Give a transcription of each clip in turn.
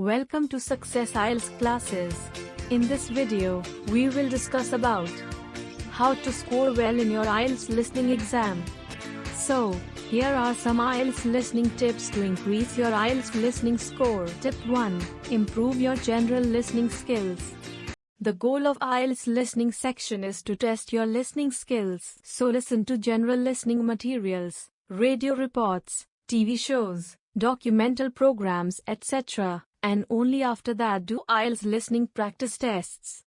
Welcome to Success IELTS classes. In this video, we will discuss about how to score well in your IELTS listening exam. So, here are some IELTS listening tips to increase your IELTS listening score. Tip 1. Improve your general listening skills. The goal of IELTS listening section is to test your listening skills. So listen to general listening materials, radio reports, TV shows, documental programs, etc. and only after that do IELTS listening practice tests.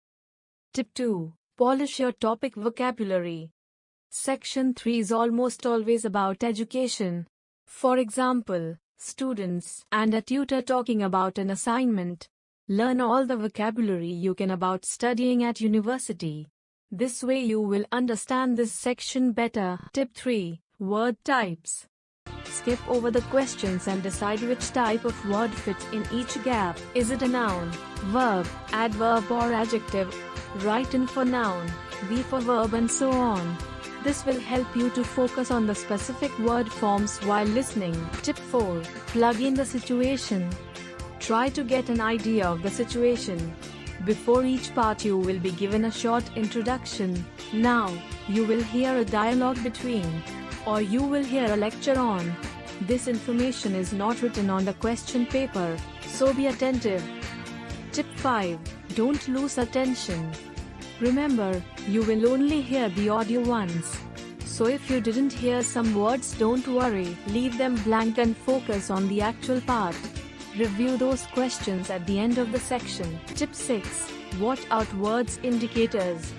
Tip 2. Polish your topic vocabulary. Section 3 is almost always about education. For example, students and a tutor talking about an assignment. Learn all the vocabulary you can about studying at university. This way you will understand this section better. Tip 3. Word types. Skip over the questions and decide which type of word fits in each gap. Is it a noun, verb, adverb or adjective? Write in for noun, V for verb and so on. This will help you to focus on the specific word forms while listening. Tip 4. Plug in the situation. Try to get an idea of the situation. Before each part you will be given a short introduction. Now, you will hear a dialogue between, or you will hear a lecture on. This information is not written on the question paper, so be attentive. Tip 5. Don't lose attention. Remember, you will only hear the audio once. So if you didn't hear some words, don't worry, leave them blank and focus on the actual part. Review those questions at the end of the section. Tip 6. Watch out words indicators.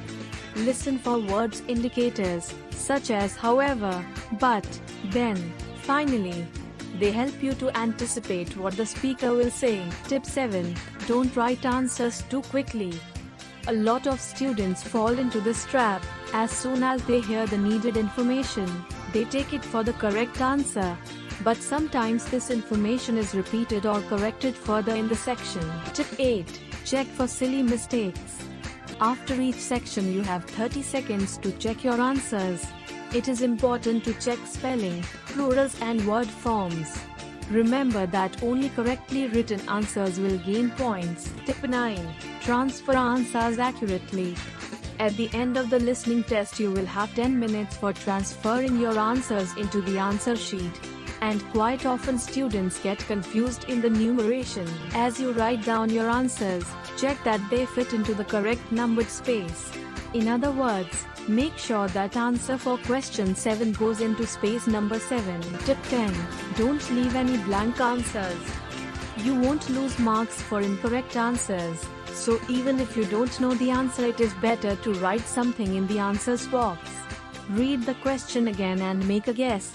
Listen for words indicators, such as however, but, then, finally. They help you to anticipate what the speaker will say. Tip 7. Don't write answers too quickly. A lot of students fall into this trap. As soon as they hear the needed information, they take it for the correct answer. But sometimes this information is repeated or corrected further in the section. Tip 8. Check for silly mistakes. After each section you have 30 seconds to check your answers. It is important to check spelling, plurals and word forms. Remember that only correctly written answers will gain points. Tip 9. Transfer answers accurately. At the end of the listening test you will have 10 minutes for transferring your answers into the answer sheet. And quite often students get confused in the numeration. As you write down your answers, check that they fit into the correct numbered space. In other words, make sure that answer for question 7 goes into space number 7. Tip 10. Don't leave any blank answers. You won't lose marks for incorrect answers. So even if you don't know the answer, it is better to write something in the answers box. Read the question again and make a guess.